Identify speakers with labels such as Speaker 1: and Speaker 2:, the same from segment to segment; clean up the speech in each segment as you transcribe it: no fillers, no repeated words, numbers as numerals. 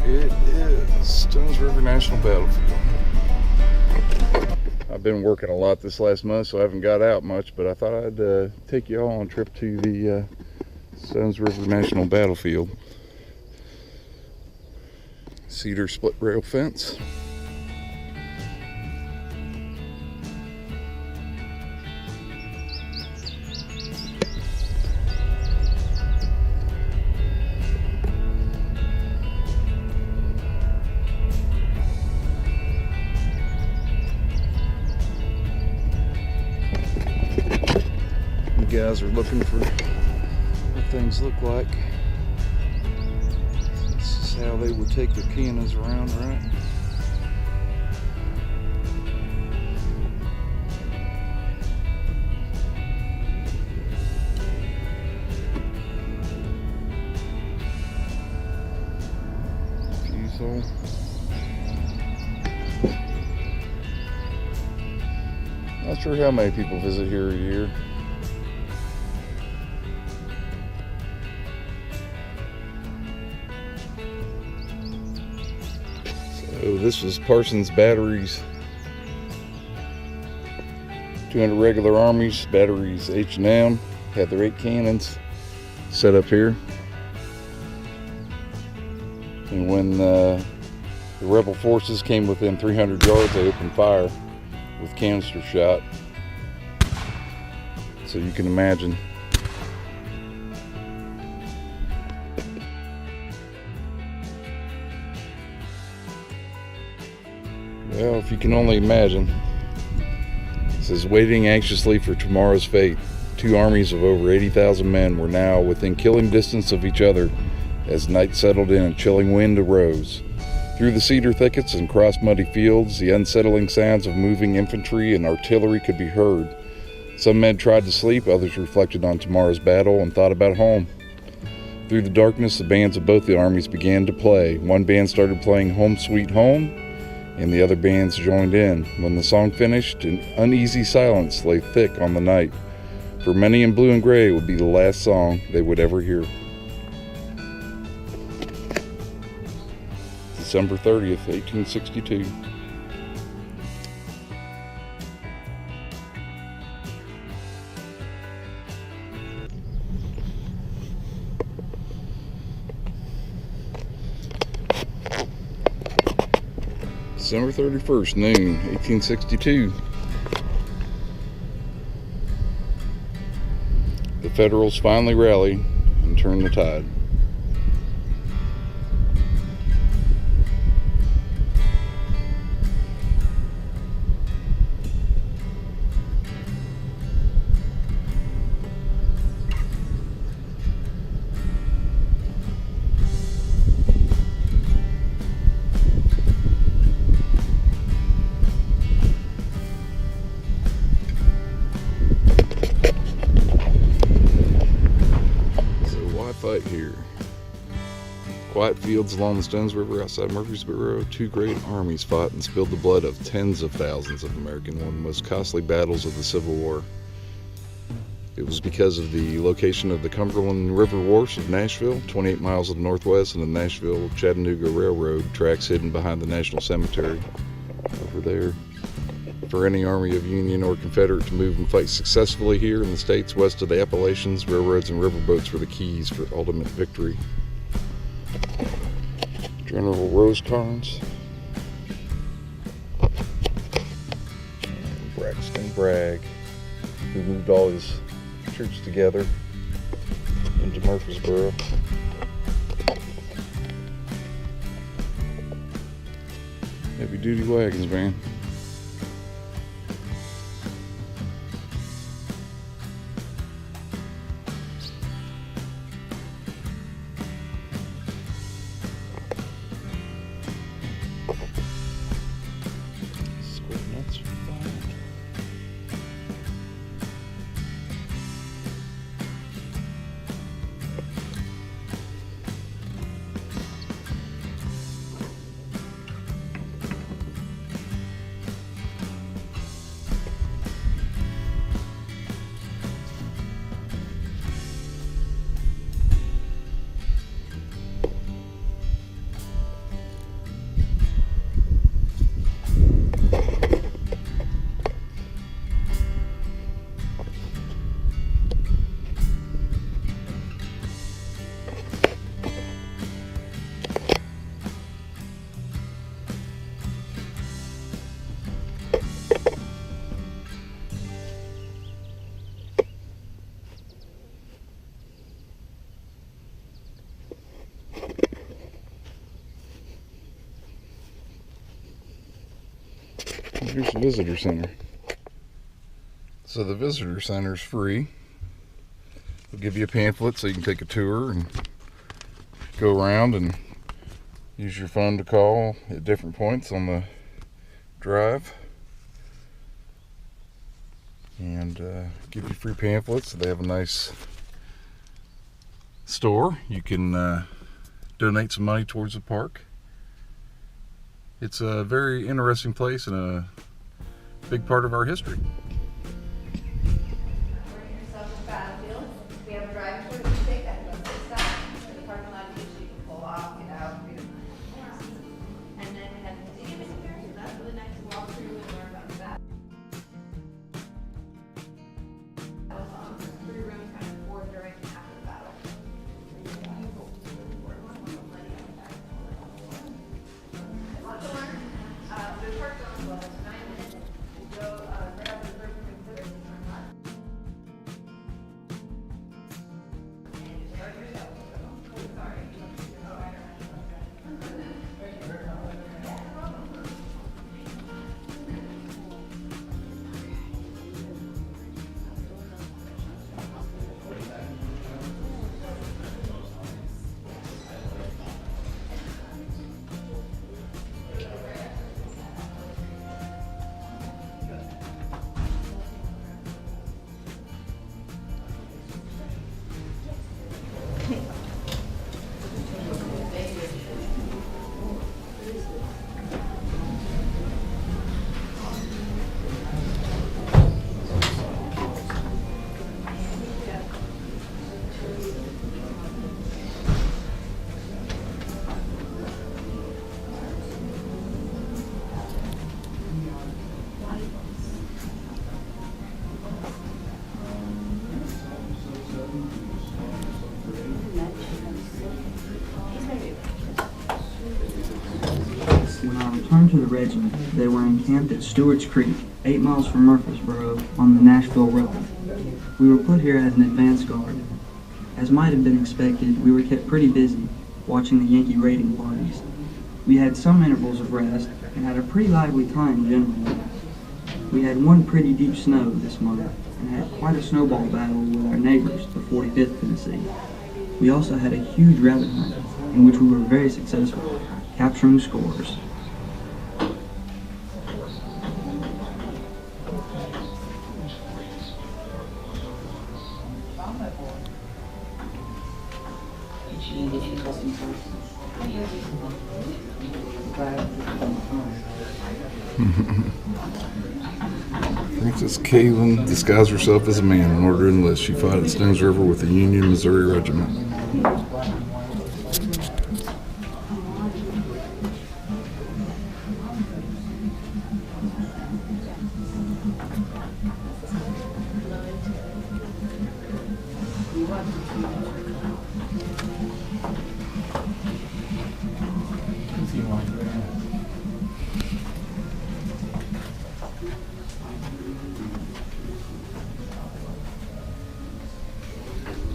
Speaker 1: It is Stones River National Battlefield. I've been working a lot this last month, so I haven't got out much, but I thought I'd take you all on a trip to the Stones River National Battlefield. Cedar split rail fence. Guys are looking for what things look like. This is how they would take their cannons around, right? Fuse hole. Not sure how many people visit here a year. So this was Parsons Batteries, 200 regular armies, batteries H&M, had their 8 cannons set up here. And when the rebel forces came within 300 yards, they opened fire with canister shot. So you can imagine. Well, if you can only imagine. It says, waiting anxiously for tomorrow's fate. 2 armies of over 80,000 men were now within killing distance of each other as night settled in and chilling wind arose. Through the cedar thickets and cross muddy fields, the unsettling sounds of moving infantry and artillery could be heard. Some men tried to sleep, others reflected on tomorrow's battle and thought about home. Through the darkness, the bands of both the armies began to play. One band started playing Home Sweet Home, and the other bands joined in. When the song finished, an uneasy silence lay thick on the night. For many in blue and gray, it would be the last song they would ever hear. December 30th, 1862. December 31st, noon, 1862. The Federals finally rally and turn the tide. Fight here. Quiet fields along the Stones River outside Murfreesboro, 2 great armies fought and spilled the blood of tens of thousands of Americans, one of the most costly battles of the Civil War. It was because of the location of the Cumberland River Wharfs of Nashville, 28 miles to the northwest, and the Nashville-Chattanooga Railroad tracks hidden behind the National Cemetery over there. For any army of Union or Confederate to move and fight successfully here in the states west of the Appalachians, railroads and riverboats were the keys for ultimate victory. General Rosecrans, Braxton Bragg, who moved all his troops together into Murfreesboro. Heavy duty wagons, man. Here's the visitor center. So the visitor center is free. They'll give you a pamphlet so you can take a tour and go around and use your phone to call at different points on the drive. And give you free pamphlets. They have a nice store. You can donate some money towards the park. It's a very interesting place and a big part of our history.
Speaker 2: We have a drive tour that you take that goes to the side. The parking lot is you can pull off, get out, read them. And then we have the museum is here, so that's really nice to walk through and learn about that. That was on 3 rooms kind of before, during, and after the battle. Lots to learn. The park goes well, it's 9 minutes. You go right after the first Confederate turn left.
Speaker 3: When I returned to the regiment, they were encamped at Stewart's Creek, 8 miles from Murfreesboro, on the Nashville River. We were put here as an advance guard. As might have been expected, we were kept pretty busy, watching the Yankee raiding parties. We had some intervals of rest, and had a pretty lively time generally. We had one pretty deep snow this month, and had quite a snowball battle with our neighbors, the 45th Tennessee. We also had a huge rabbit hunt, in which we were very successful, capturing scores.
Speaker 1: Princess Caitlin disguised herself as a man in order to enlist. She fought at Stones River with the Union Missouri Regiment.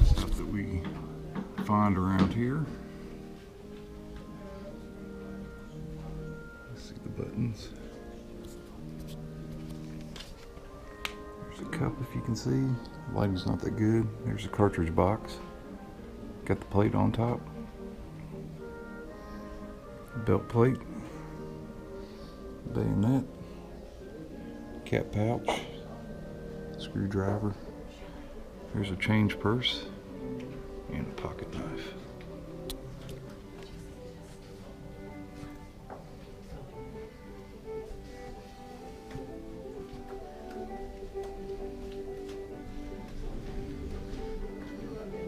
Speaker 1: Stuff that we find around here. See the buttons. There's a cup if you can see. The lighting's not that good. There's a cartridge box. Got the plate on top. Belt plate. Bayonet. Cap pouch. Screwdriver. There's a change purse. And a pocket knife.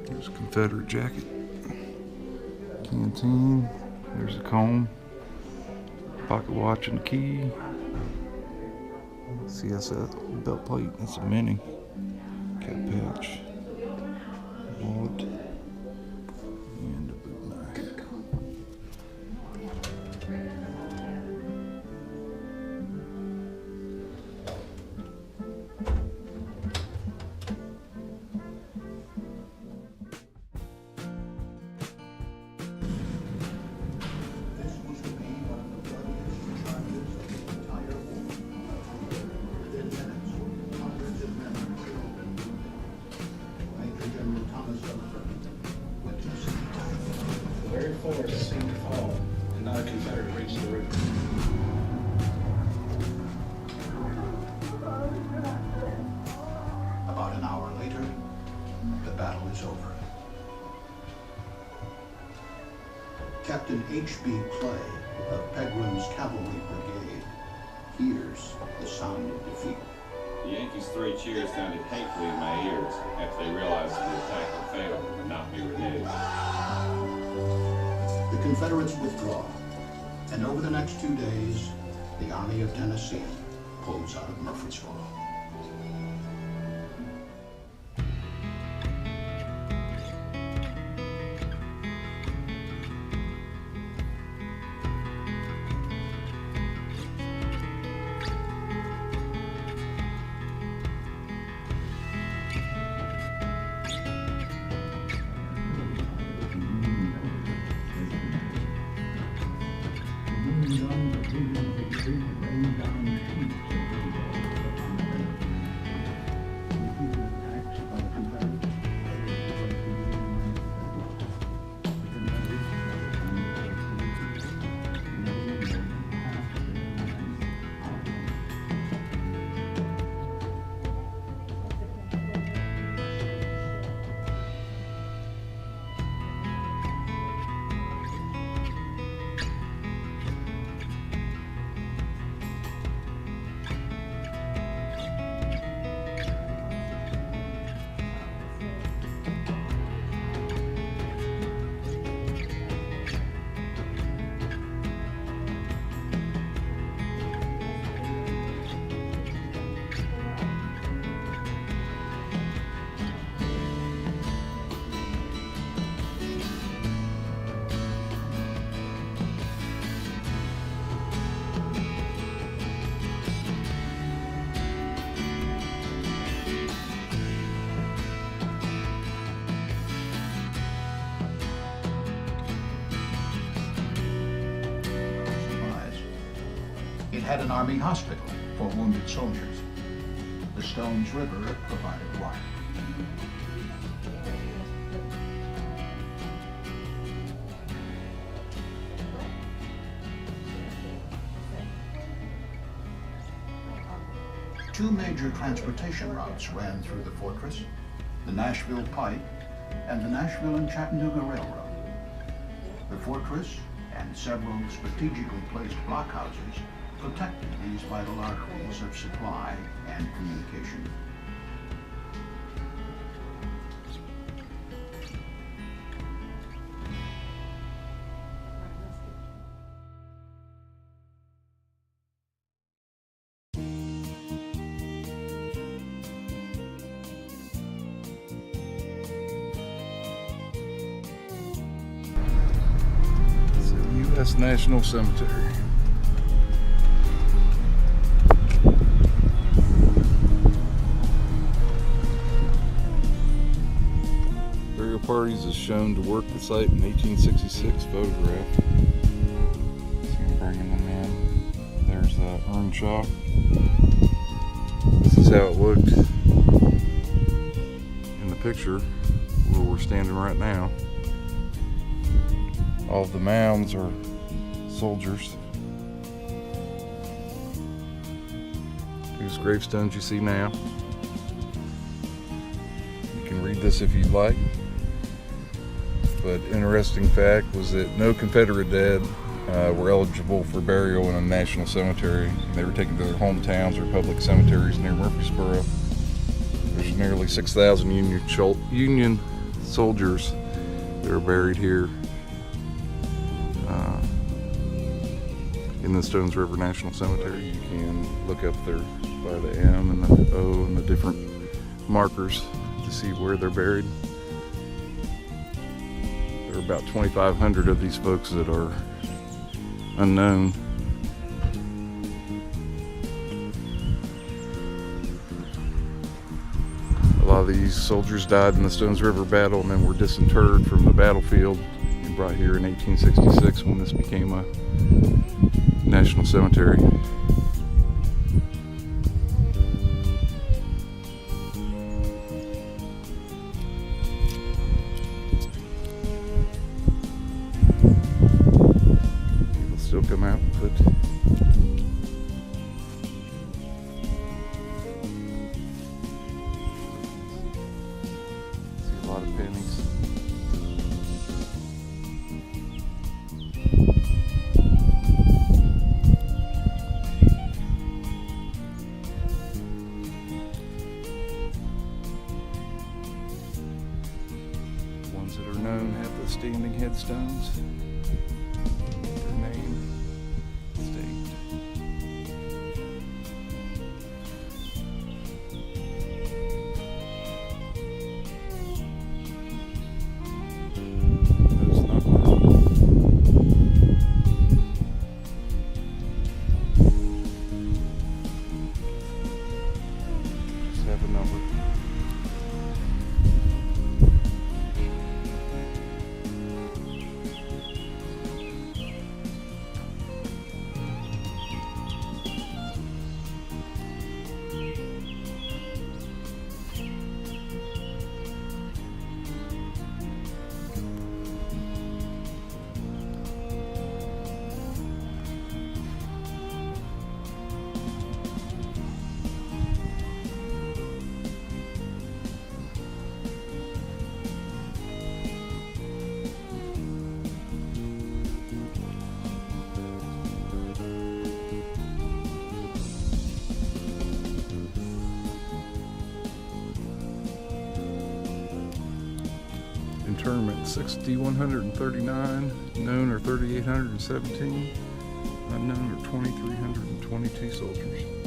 Speaker 1: There's a Confederate jacket. Canteen. There's a comb. Pocket watch and a key. See, that's a belt plate. That's a mini. Cap pouch. Wallet. And a boot knife.
Speaker 4: force seemed to fall, and not a Confederate reached the river.
Speaker 5: About an hour later, the battle is over. Captain H.B. Clay of Pegram's Cavalry Brigade hears the sound of defeat.
Speaker 6: The Yankees' three cheers sounded hatefully in my ears after they realized that the attack had failed and would not be renewed.
Speaker 5: The Confederates withdraw, and over the next 2 days, the Army of Tennessee pulls out of Murfreesboro. It had an army hospital for wounded soldiers. The Stones River provided water. Two major transportation routes ran through the fortress, the Nashville Pike and the Nashville and Chattanooga Railroad. The fortress and several strategically placed blockhouses protected these vital arteries of supply and communication.
Speaker 1: It's a U.S. National Cemetery. Burial parties is shown to work the site in 1866 photograph. See him bringing them in. There's Earnshaw. This is how it looked in the picture where we're standing right now. All of the mounds are soldiers whose gravestones you see now. You can read this if you'd like. But interesting fact was that no Confederate dead were eligible for burial in a national cemetery. They were taken to their hometowns or public cemeteries near Murfreesboro. There's nearly 6,000 Union soldiers that are buried here in the Stones River National Cemetery. You can look up there by the M and the O and the different markers to see where they're buried. There are about 2,500 of these folks that are unknown. A lot of these soldiers died in the Stones River battle and then were disinterred from the battlefield and brought here in 1866 when this became a national cemetery. them out, but see a lot of pennies. Ones that are known have the standing headstones. Their name staked. Those not known. Just have a number. Interment 6,139, known are 3,817, unknown are 2,322 soldiers.